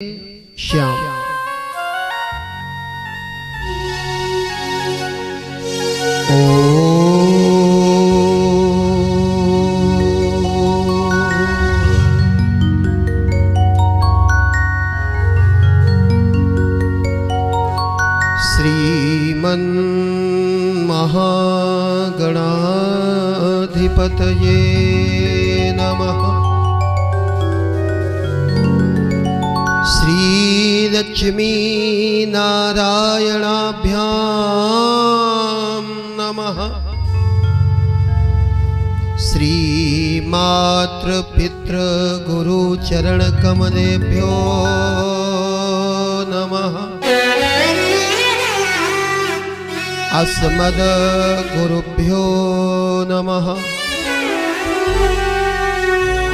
श्याम। श्रीमन्महागणाधिपतये नमः। श्रीलक्ष्मी नारायणाभ्यां नमः। श्रीमातृपितृगुरुचरणकमलेभ्यो नमः। अस्मद्गुरुभ्यो नमः।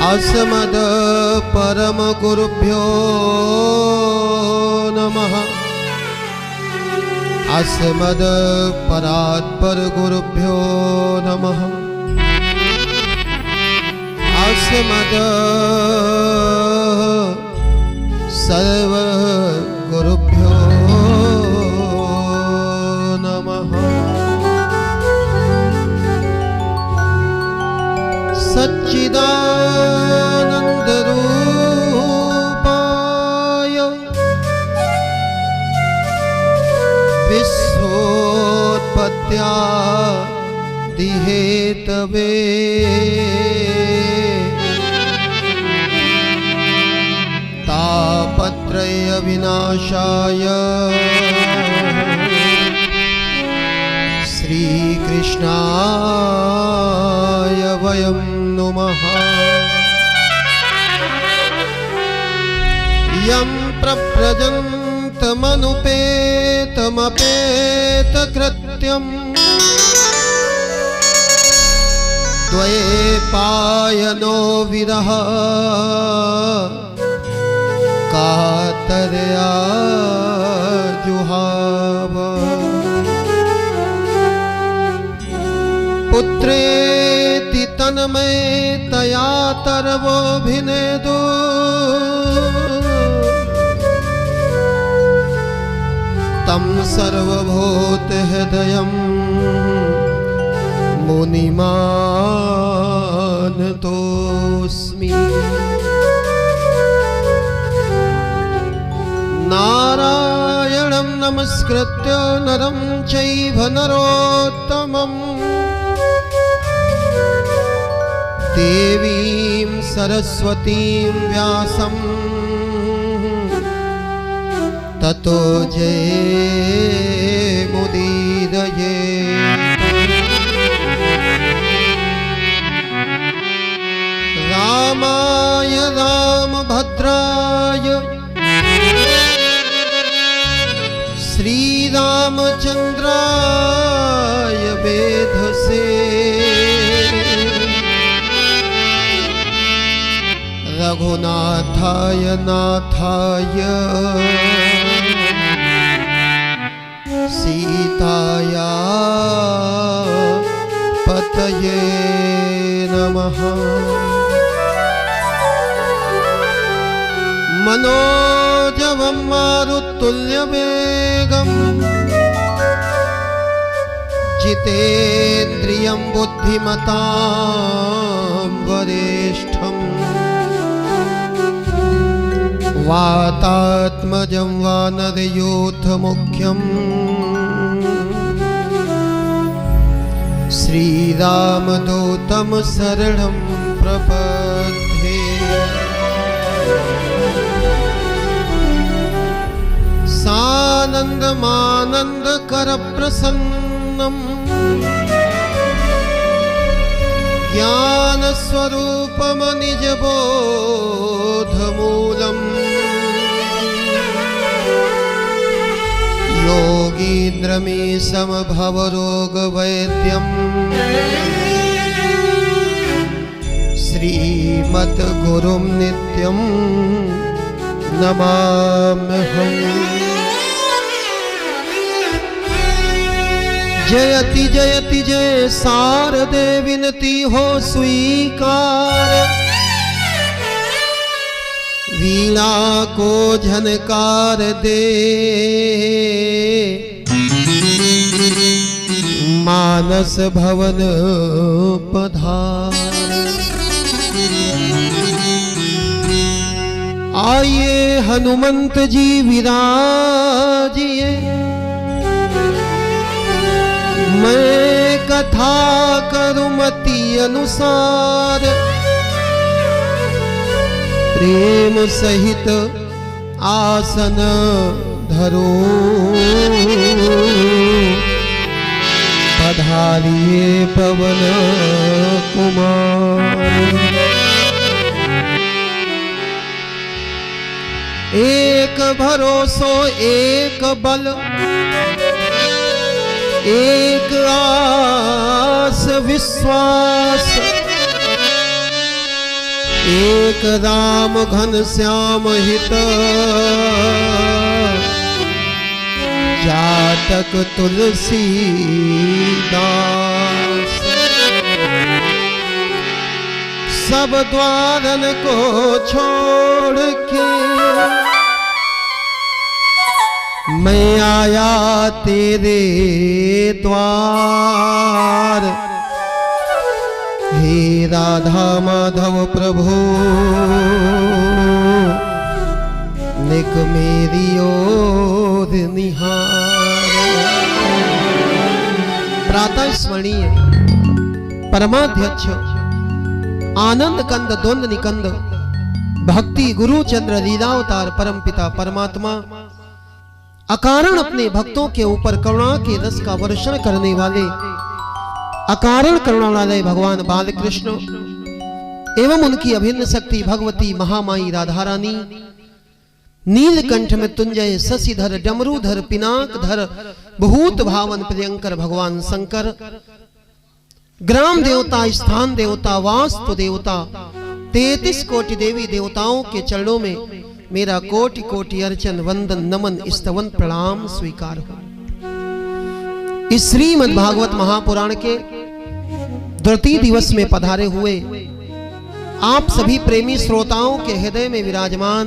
अस्मद् परमगुरुभ्यो नमः। अस्मद् परात्परगुरुभ्यो नमः। अस्मद् सर्वगुरुभ्यो नमः। सच्चिदानन्दरूपाय विश्वोत्पत्त्यादिहेतवे तापत्रयविनाशाय श्रीकृष्णाय वयं नमः। यं प्रव्रजन्तमनुपेतमपेतकृत्यं द्वैपायनो विरह कातरया जुहाव। पुत्रेति तन्मयतया तरवोऽभिनेदु तं सर्वभूतहृदयं मुनिमानतोऽस्मि। नारायणं नमस्कृत्य नरं चैव नरोत्तमम् देवीं सरस्वतीं व्यासं ततो जयमुदीरये। रामाय रामभद्राय श्रीरामचन्द्राय वेधसे रघुनाथाय नाथाय सीताया पतये नमः। मनोजवं मारुतुल्यवेगं जितेन्द्रियं बुद्धिमतां वरिष्ठं वातात्मजं वानरयूथमुख्यं श्रीरामदूतं शरणं प्रपद्ये। सानन्दमानन्दकरप्रसन्नं ज्ञानस्वरूपमनिजबोधमूलम् योगीन्द्रमीशमभवरोगवैद्यं श्रीमद्गुरुं नित्यं नमाम्यहम्। जयति जयति जय शारदे विनती हो स्वीकार। वीणा को झनकार दे, मानस भवन पधार। आइए हनुमंत जी विराजिए, मैं कथा करूं मति अनुसार। प्रेम सहित आसन धरो, पधारिए पवन कुमार। एक भरोसो एक बल, एक आस विश्वास। एक राम घन श्याम हित, जातक तुलसी दास। सब द्वारन को छोड़ के, मैं आया तेरे द्वार। हे राधा माधव प्रभु, निक मेरी ओर निहार। प्रातः स्मरणीय परमाध्यक्ष आनंद कंद द्वंद निकंद भक्ति गुरु चंद्र लीलावतार परम पिता परमात्मा, अकारण अपने भक्तों के ऊपर करुणा के रस का वर्षण करने वाले अकारण करुणालय भगवान बालकृष्ण एवं उनकी अभिन्न शक्ति भगवती महामाई राधा रानी, नीलकंठ मृत्युंजय शशिधर डमरूधर पिनाकधर भूत भावन प्रियंकर भगवान शंकर, ग्राम देवता स्थान देवता वास्तु देवता 33 कोटि देवी देवताओं के चरणों में मेरा कोटि कोटि अर्चन वंदन नमन स्तवन प्रणाम स्वीकार हो। इस श्रीमद् भागवत महापुराण के द्वितीय दिवस में पधारे हुए आप सभी प्रेमी श्रोताओं के हृदय में विराजमान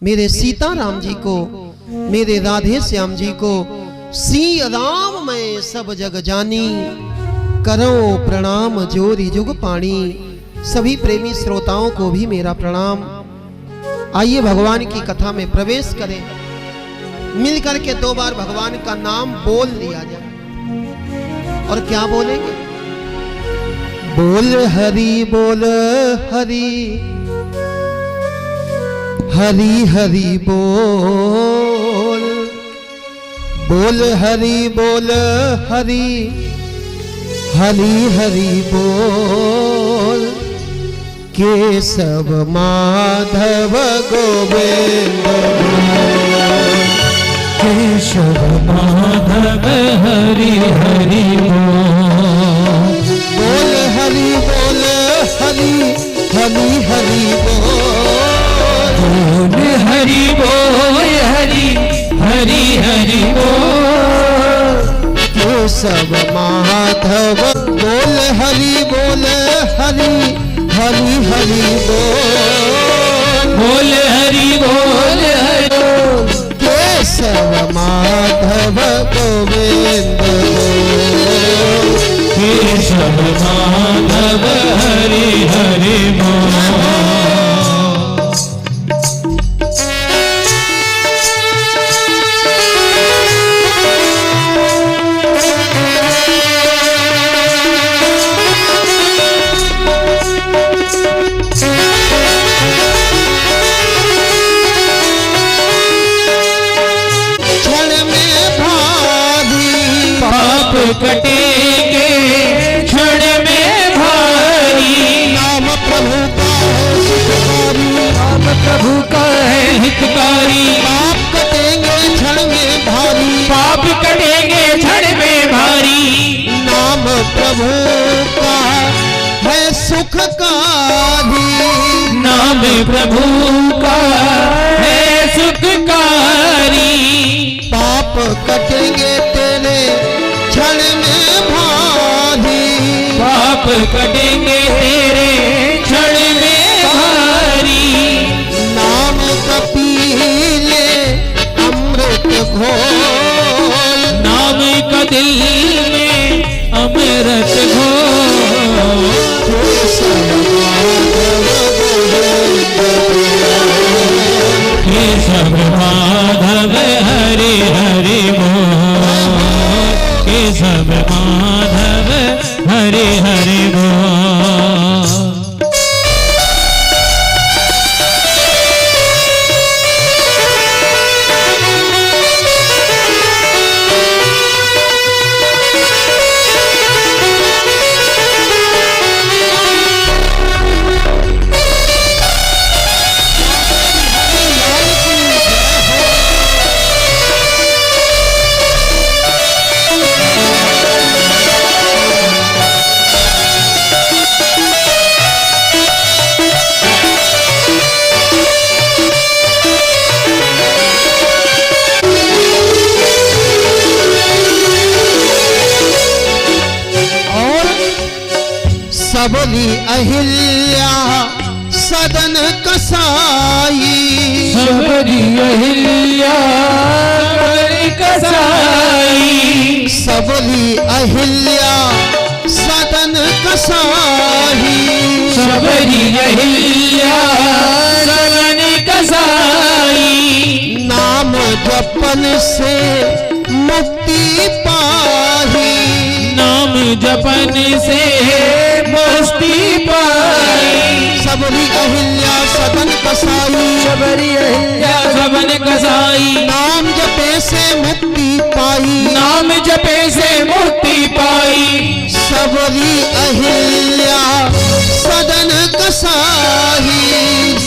मेरे सीताराम जी को, मेरे राधे श्याम जी को, सी राम मैं सब जग जानी, करो प्रणाम जोरी जुग पाणी। सभी प्रेमी श्रोताओं को भी मेरा प्रणाम। आइए भगवान की कथा में प्रवेश करें। मिलकर के 2 बार भगवान का नाम बोल लिया जाए। और क्या बोलेंगे? बोल हरि बोल हरि, हरि हरि बोल। बोल हरि बोल हरि, हरि हरि बोल। केशव माधव गोविंद, केशव माधव हरि हरि बोल। बोल हरि बोल हरि, हरि हरि बोल। बोल हरि बोल हरि, हरि हरि बोल। केशव माधव बोल हरि बोल हरि, हरि हरि बोल। बोल हरि बोल हरि, केशव माधव गोविंद बोल। केशव माधव हरि हरि बोल। कटेंगे क्षण में भारी, नाम प्रभु का है हितकारी, नाम प्रभु का है हितकारी। पाप कटेंगे क्षण में भारी, पाप कटेंगे क्षण में भारी। नाम प्रभु का है सुखकारी, नाम प्रभु का है सुखकारी। पाप कटेंगे तेरे क्षण में भारी, पाप कटेंगे तेरे क्षण में भारी। दिल में अमृत घोल। केशव माधव हरि हरि बोल। केशव माधव हरि हरि बोल। सबली अहिल्या सदन कसाई। सबरी अहिल्या कसाई। सबली अहिल्या सदन कसाई। सबरी अहिल्या सदन कसाई। नाम जपन से मुक्ति पाही। नाम जपन से मुक्ति पाई। सबरी अहिल्या सदन कसाई। सबरी अहिल्या सदन कसाई। नाम जपे से मुक्ति पाई। नाम जपे से मुक्ति पाई। सबरी अहिल्या सदन कसाई।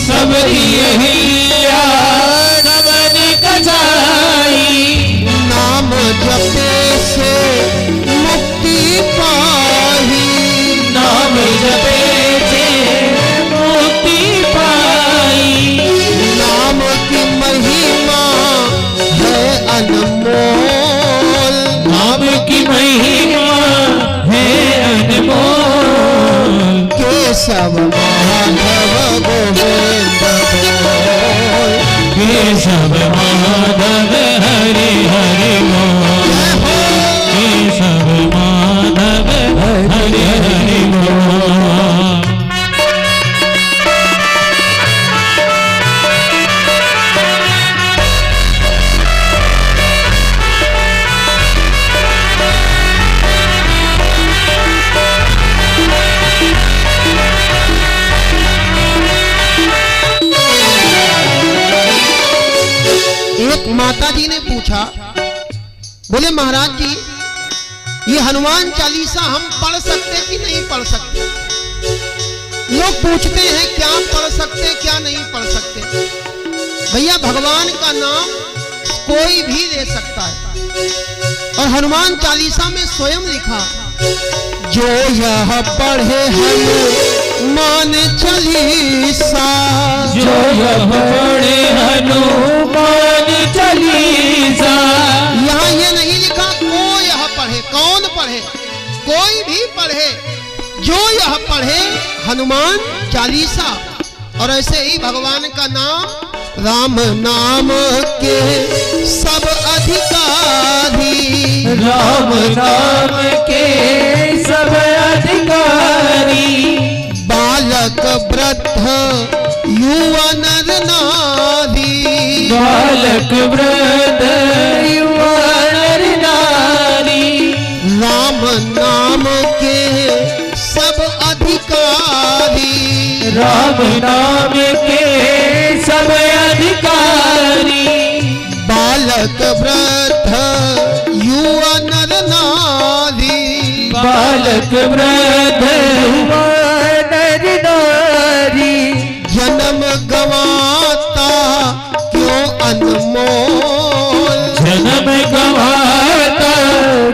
सबरी अहिल्या सदन कसाई। नाम जपे से मुक्ति पाही। नाम जपे से मुक्ति पाई। नाम की महिमा है अनमोल। नाम की महिमा है अनमोल। केशव माधव गोविंद बोल। केशव माधव हरि हरि बोल। केशव माधव हरि हरि बोल। एक माता जी ने पूछा, बोले महाराज जी ये हनुमान चालीसा हम पढ़ सकते कि नहीं पढ़ सकते? लोग पूछते हैं क्या पढ़ सकते क्या नहीं पढ़ सकते। भैया भगवान का नाम कोई भी ले सकता है और हनुमान चालीसा में स्वयं लिखा, जो यह पढ़े हनुमान चालीसा। जो यह पढ़े हनुमान चालीसा। यहाँ ये नहीं लिखा को यह पढ़े, कौन पढ़े, कोई भी पढ़े, जो यह पढ़े हनुमान चालीसा। और ऐसे ही भगवान का नाम, राम नाम के सब अधिकारी। राम नाम के सब अधिकारी। बालक वृद्ध युवा नर नारी। बालक वृद्ध युवा नर नारी। राम नाम के सब अधिकारी। राम नाम के सब अधिकारी। बालक वृद्ध युवा नर नारी। बालक वृद्ध युवा नर नारी। जन्म गवाता क्यों अनमोल। जन्म गवाता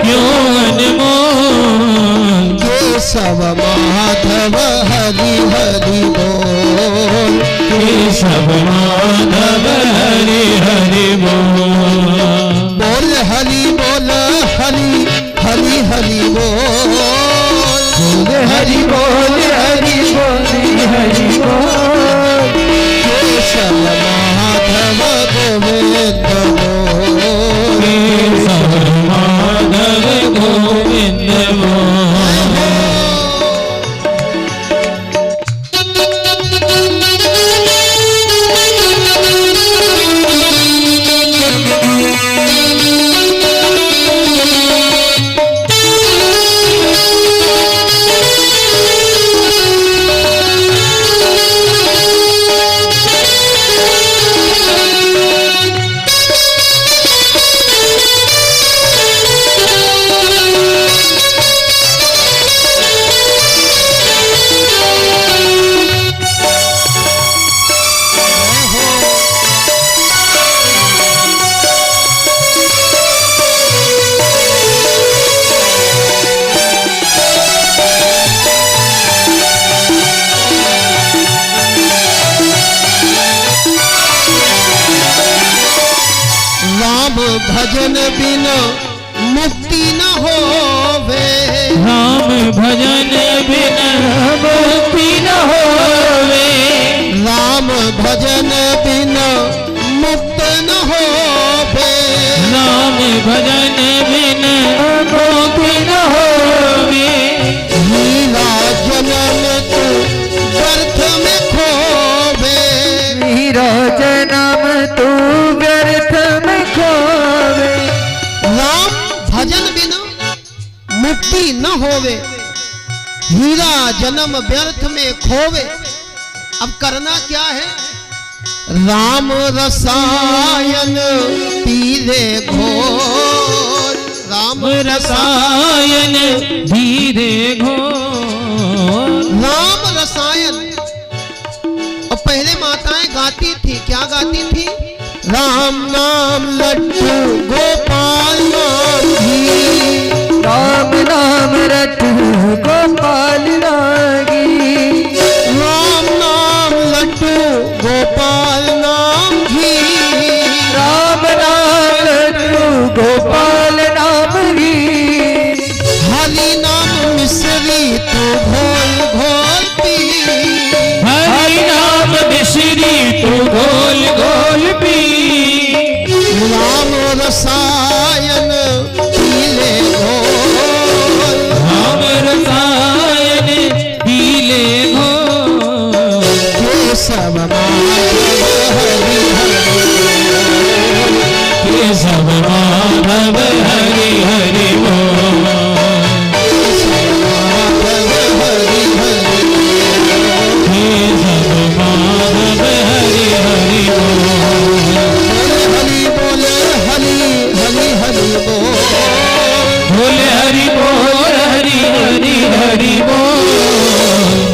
क्यों अनमोल। केशव माधव हरि हरि बोल। केशव माधव हरि हरि बोल। बोल हरि बोल हरि हरि हरि बोल। हरि बोल हरि बोल हरि बोल। केशव माधव गोविंद बोल। केशव माधव भजन बिन मुक्ति न होवे, राम भजन बिन मुक्ति न होवे, राम भजन बिन मुक्त न होवे, राम भजन बिन मुक्ति न होवे, हीरा जन्म तू व्यर्थ में खोवे, हीरा जन्म तू व्यर्थ में खोवे, राम भजन बिना मुक्ति न होवे, हीरा जन्म व्यर्थ में खोवे। अब करना क्या है? राम रसायन पीले घोर, राम रसायन धीरे घोर, राम रसायन। और पहले माताएं गाती थी, क्या गाती थी? राम नाम लड्डू गोपाल नाम घी, राम नाम रटू गोपाल लागी, राम नाम लड्डू गोपाल नाम घी, राम नाम रटू गोपाल नाम घी, हरि नाम मिश्री तू घोल घोल पी, हरि नाम मिश्री तू घोल घोल पी, राम रसायन पीले घोल, राम रसायन पीले घोर, केशव माधव हरि केशव माधव हरि हरि बोल, माधव हरि हरि, केशव माधव हरि हरि बोल, हरि बोले हरि हरि हरि बोल, बोले हरि बोल हरि हरि हरि बोल,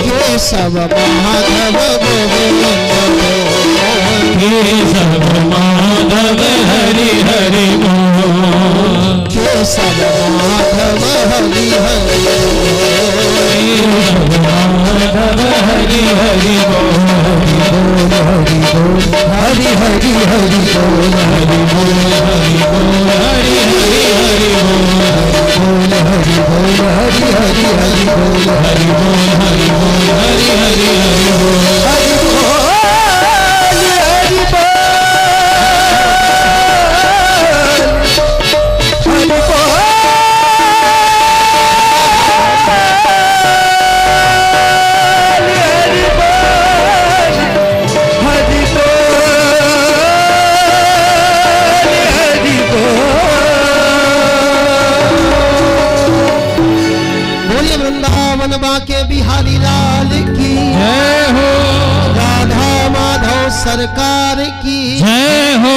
केशव माधव गोविंद बोल, केशव माधव हरि हरि बोल, केशव माधव हरि हरि बोल, माधव हरि हरि बोल, हरि हरि हरि बोल, हरि बोल हरि बोल हरि हरि हरि बोल, हरि बोल हरि हरि हरि बोल, हरि बोल हरि बोल हरि हरि हरि बोल, हरि बोल हरि बोल, हरि बोल हरि बोल, हरि बोल बोलिए वृंदावन बाके बिहारी लाल की जय हो राधा माधव सरकार की जय हो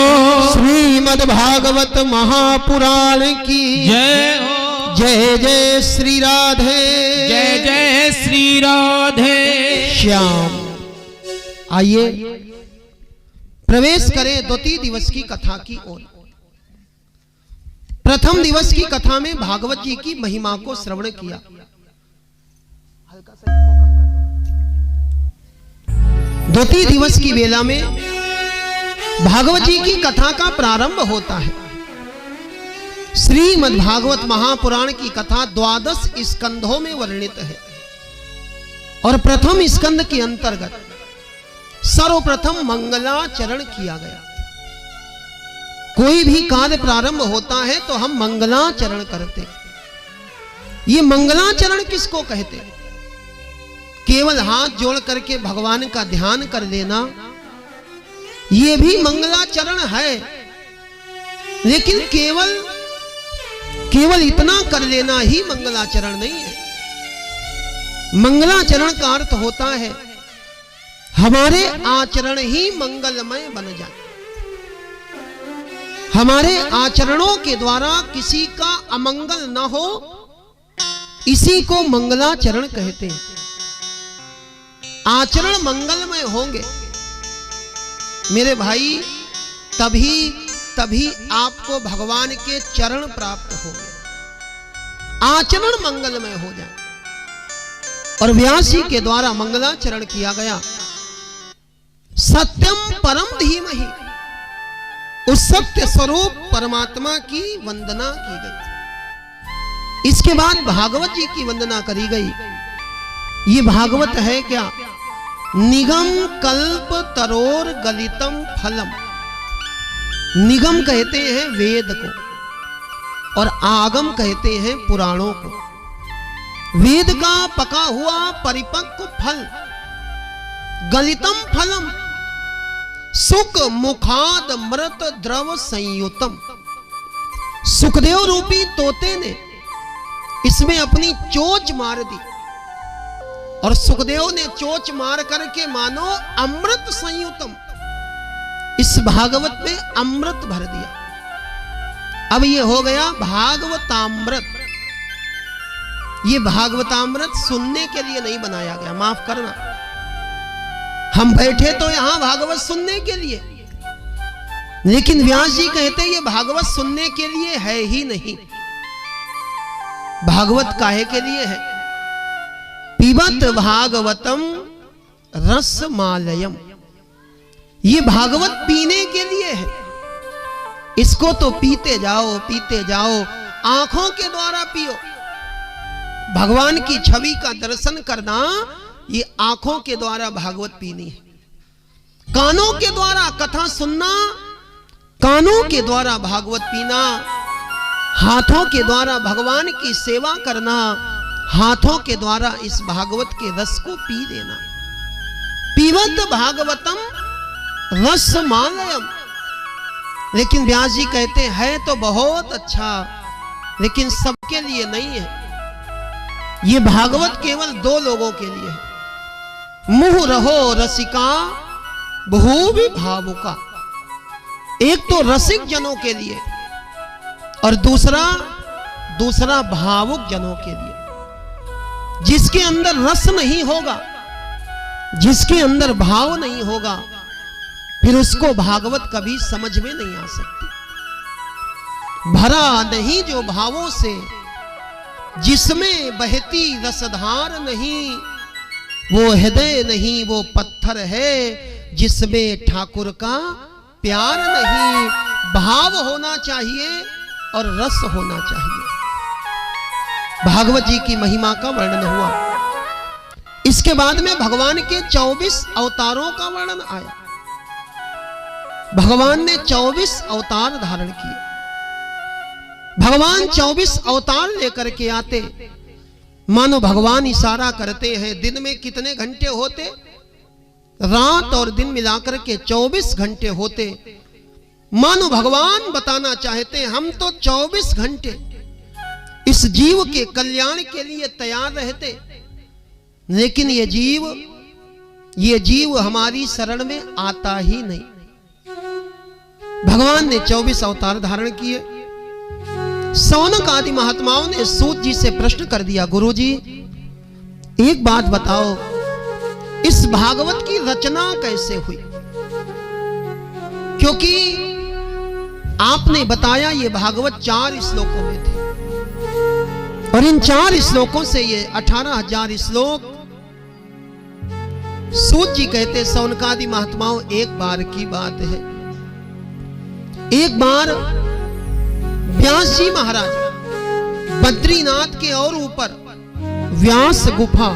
श्रीमद् भागवत महापुराण की जय हो, जय जय श्री राधे जय जय श्री राधे श्याम। आइए प्रवेश करें द्वितीय दिवस की कथा की ओर। प्रथम दिवस की कथा में भागवत जी की महिमा को श्रवण किया। द्वितीय दिवस की वेला में भागवत जी की कथा का प्रारंभ होता है। श्रीमद् भागवत महापुराण की कथा 12 स्कंधों में वर्णित है और प्रथम स्कंध के अंतर्गत सर्वप्रथम मंगलाचरण किया गया। कोई भी कार्य प्रारंभ होता है तो हम मंगलाचरण करते। ये मंगलाचरण किसको कहते हैं? केवल हाथ जोड़ करके भगवान का ध्यान कर लेना ये भी मंगलाचरण है, लेकिन केवल इतना कर लेना ही मंगलाचरण नहीं है। मंगलाचरण का अर्थ होता है हमारे आचरण ही मंगलमय बन जाए। हमारे आचरणों के द्वारा किसी का अमंगल न हो, इसी को मंगलाचरण कहते हैं। आचरण मंगलमय होंगे मेरे भाई, तभी आपको भगवान के चरण प्राप्त होंगे। आचरण मंगलमय हो जाए। और व्यास जी के द्वारा मंगलाचरण किया गया। सत्यम परम धीमहि, उस सत्य स्वरूप परमात्मा की वंदना की गई। इसके बाद भागवत जी की वंदना करी गई। ये भागवत है क्या? निगम कल्प तरोर गलितम फलम। निगम कहते हैं वेद को और आगम कहते हैं पुराणों को। वेद का पका हुआ परिपक्व फल, गलितम फलम, सुख मुखाद मृत द्रव संयुतम। सुखदेव रूपी तोते ने इसमें अपनी चोंच मार दी और सुखदेव ने चोंच मार करके मानो अमृत संयुतम, इस भागवत में अमृत भर दिया। अब ये हो गया भागवतामृत। ये भागवतामृत सुनने के लिए नहीं बनाया गया, माफ करना। हम बैठे तो यहां भागवत सुनने के लिए, लेकिन व्यास जी कहते ये भागवत सुनने के लिए है ही नहीं। भागवत काहे के लिए है? पिबत भागवतम रसमालयम। ये भागवत पीने के लिए है। इसको तो पीते जाओ, पीते जाओ, आंखों के द्वारा पियो। भगवान की छवि का दर्शन करना, ये आंखों के द्वारा भागवत पीनी है। कानों के द्वारा कथा सुनना, कानों के द्वारा भागवत पीना, हाथों के द्वारा भगवान की सेवा करना, हाथों के द्वारा इस भागवत के रस को पी देना। पीवत भागवतम रसमालयम। लेकिन व्यास जी कहते हैं तो बहुत अच्छा, लेकिन सबके लिए नहीं है। ये भागवत केवल दो लोगों के लिए है। मुह रहो रसिका बहु भी भावुका। एक तो रसिक जनों के लिए और दूसरा भावुक जनों के लिए। जिसके अंदर रस नहीं होगा, जिसके अंदर भाव नहीं होगा, फिर उसको भागवत कभी समझ में नहीं आ सकती। भरा नहीं जो भावों से, जिसमें बहती रसधार नहीं, वो हृदय नहीं वो पत्थर है, जिसमें ठाकुर का प्यार नहीं। भाव होना चाहिए और रस होना चाहिए। भागवत जी की महिमा का वर्णन हुआ। इसके बाद में भगवान के 24 अवतारों का वर्णन आया। भगवान ने 24 अवतार धारण किए। भगवान 24 अवतार लेकर के आते, मानो भगवान इशारा करते हैं दिन में कितने घंटे होते, रात और दिन मिलाकर के 24 घंटे होते। मानो भगवान बताना चाहते हम तो 24 घंटे इस जीव के कल्याण के लिए तैयार रहते, लेकिन ये जीव हमारी शरण में आता ही नहीं। भगवान ने 24 अवतार धारण किए। सौनक आदि महात्माओं ने सूत जी से प्रश्न कर दिया, गुरुजी एक बात बताओ, इस भागवत की रचना कैसे हुई? क्योंकि आपने बताया ये भागवत 4 श्लोकों में थे और इन 4 श्लोकों से ये 18,000 श्लोक। सूत जी कहते सौनकादि महात्माओं एक बार की बात है, एक बार व्यास जी महाराज बद्रीनाथ के और ऊपर व्यास गुफा,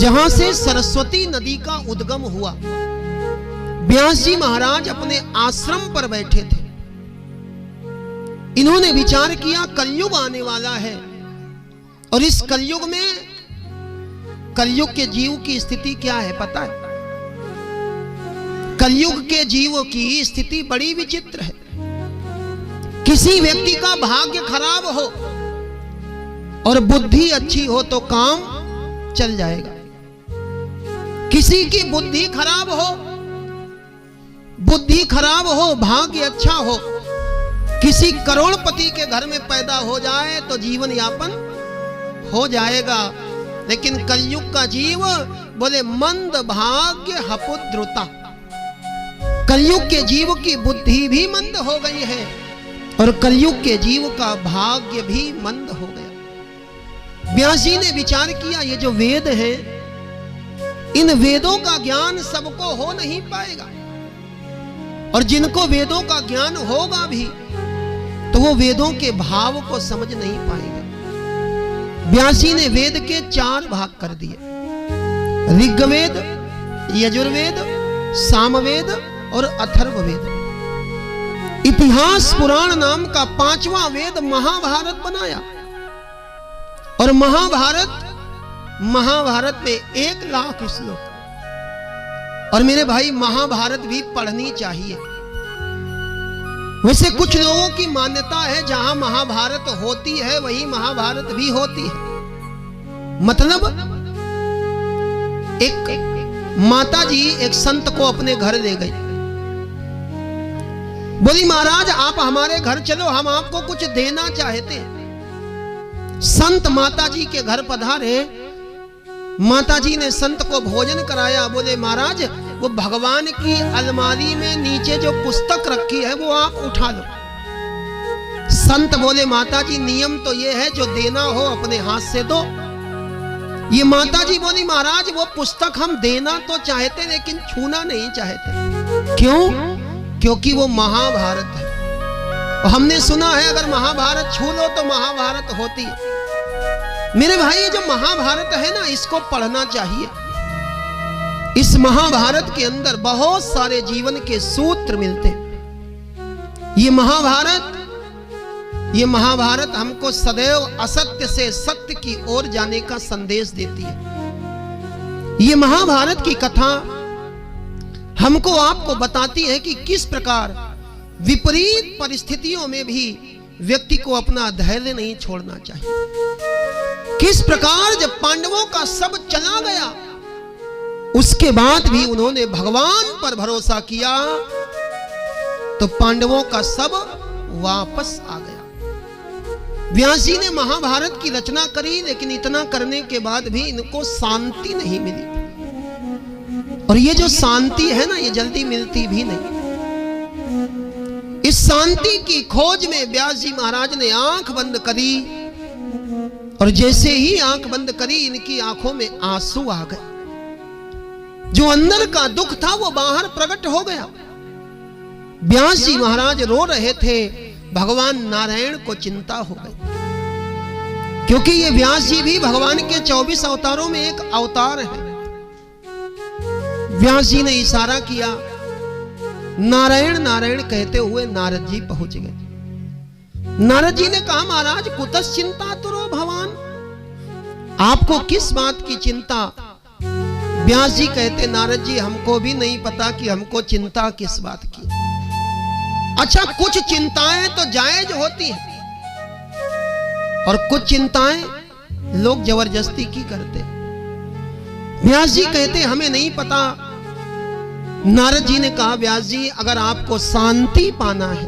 जहां से सरस्वती नदी का उद्गम हुआ, व्यास जी महाराज अपने आश्रम पर बैठे थे। इन्होंने विचार किया कलयुग आने वाला है और इस कलयुग में कलयुग के जीव की स्थिति क्या है पता है? कलयुग के जीवों की स्थिति बड़ी विचित्र है। किसी व्यक्ति का भाग्य खराब हो और बुद्धि अच्छी हो तो काम चल जाएगा। किसी की बुद्धि खराब हो, भाग्य अच्छा हो, किसी करोड़पति के घर में पैदा हो जाए तो जीवन यापन हो जाएगा। लेकिन कलयुग का जीव बोले मंद भाग्य हपुद्रुता। कलयुग के जीव की बुद्धि भी मंद हो गई है और कलयुग के जीव का भाग्य भी मंद हो गया। व्यास जी ने विचार किया ये जो वेद है, इन वेदों का ज्ञान सबको हो नहीं पाएगा। और जिनको वेदों का ज्ञान होगा भी तो वो वेदों के भाव को समझ नहीं पाएंगे। व्यास जी ने वेद के 4 भाग कर दिए, ऋग्वेद, यजुर्वेद, सामवेद और अथर्ववेद। इतिहास पुराण नाम का 5वां वेद महाभारत बनाया। और महाभारत में 1 लाख श्लोक। और मेरे भाई महाभारत भी पढ़नी चाहिए। वैसे कुछ लोगों की मान्यता है जहां महाभारत होती है वहीं महाभारत भी होती है। मतलब एक माता जी एक संत को अपने घर ले गई, बोली महाराज आप हमारे घर चलो, हम आपको कुछ देना चाहते हैं। संत माता जी के घर पधारे, माता जी ने संत को भोजन कराया। बोले महाराज वो भगवान की अलमारी में नीचे जो पुस्तक रखी है वो आप उठा लो। संत बोले माता जी नियम तो ये है जो देना हो अपने हाथ से दो। ये माता जी बोली महाराज वो पुस्तक हम देना तो चाहते लेकिन छूना नहीं चाहते। क्यों? क्योंकि वो महाभारत है और हमने सुना है अगर महाभारत छू लो तो महाभारत होती है। मेरे भाई ये जो महाभारत है ना इसको पढ़ना चाहिए। इस महाभारत के अंदर बहुत सारे जीवन के सूत्र मिलते हैं। ये महाभारत हमको सदैव असत्य से सत्य की ओर जाने का संदेश देती है। ये महाभारत की कथा हमको आपको बताती है कि किस प्रकार विपरीत परिस्थितियों में भी व्यक्ति को अपना धैर्य नहीं छोड़ना चाहिए। किस प्रकार जब पांडवों का सब चला गया उसके बाद भी उन्होंने भगवान पर भरोसा किया तो पांडवों का सब वापस आ गया। व्यास जी ने महाभारत की रचना करी लेकिन इतना करने के बाद भी इनको शांति नहीं मिली। और ये जो शांति है ना ये जल्दी मिलती भी नहीं। इस शांति की खोज में व्यास जी महाराज ने आंख बंद करी और जैसे ही आंख बंद करी इनकी आंखों में आंसू आ गए। जो अंदर का दुख था वो बाहर प्रकट हो गया। व्यास जी महाराज रो रहे थे, भगवान नारायण को चिंता हो गई क्योंकि ये व्यास जी भी भगवान के 24 अवतारों में एक अवतार है। व्यास जी ने इशारा किया, नारायण नारायण कहते हुए नारद जी पहुंच गए। नारद जी ने कहा महाराज कुतस चिंता तुरो भगवान, आपको किस बात की चिंता? व्यास जी कहते नारद जी हमको भी नहीं पता कि हमको चिंता किस बात की। अच्छा कुछ चिंताएं तो जायज होती हैं और कुछ चिंताएं लोग जबरदस्ती की करते। व्यास जी कहते हमें नहीं पता। नारद जी ने कहा व्यास जी अगर आपको शांति पाना है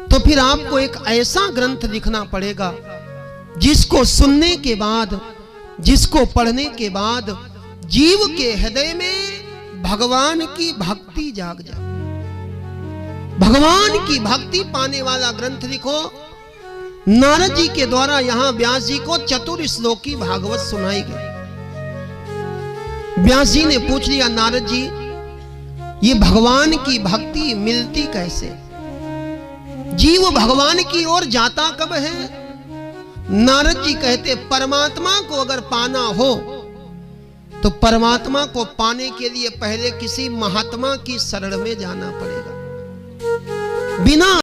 तो फिर आपको एक ऐसा ग्रंथ लिखना पड़ेगा जिसको सुनने के बाद, जिसको पढ़ने के बाद जीव के हृदय में भगवान की भक्ति जाग जाए। भगवान की भक्ति पाने वाला ग्रंथ लिखो। नारद जी के द्वारा यहां व्यास जी को चतुर श्लोकी भागवत सुनाई गई। व्यास जी ने पूछ लिया नारद जी ये भगवान की भक्ति मिलती कैसे? जीव भगवान की ओर जाता कब है? नारद जी कहते परमात्मा को अगर पाना हो तो परमात्मा को पाने के लिए पहले किसी महात्मा की शरण में जाना पड़ेगा। बिना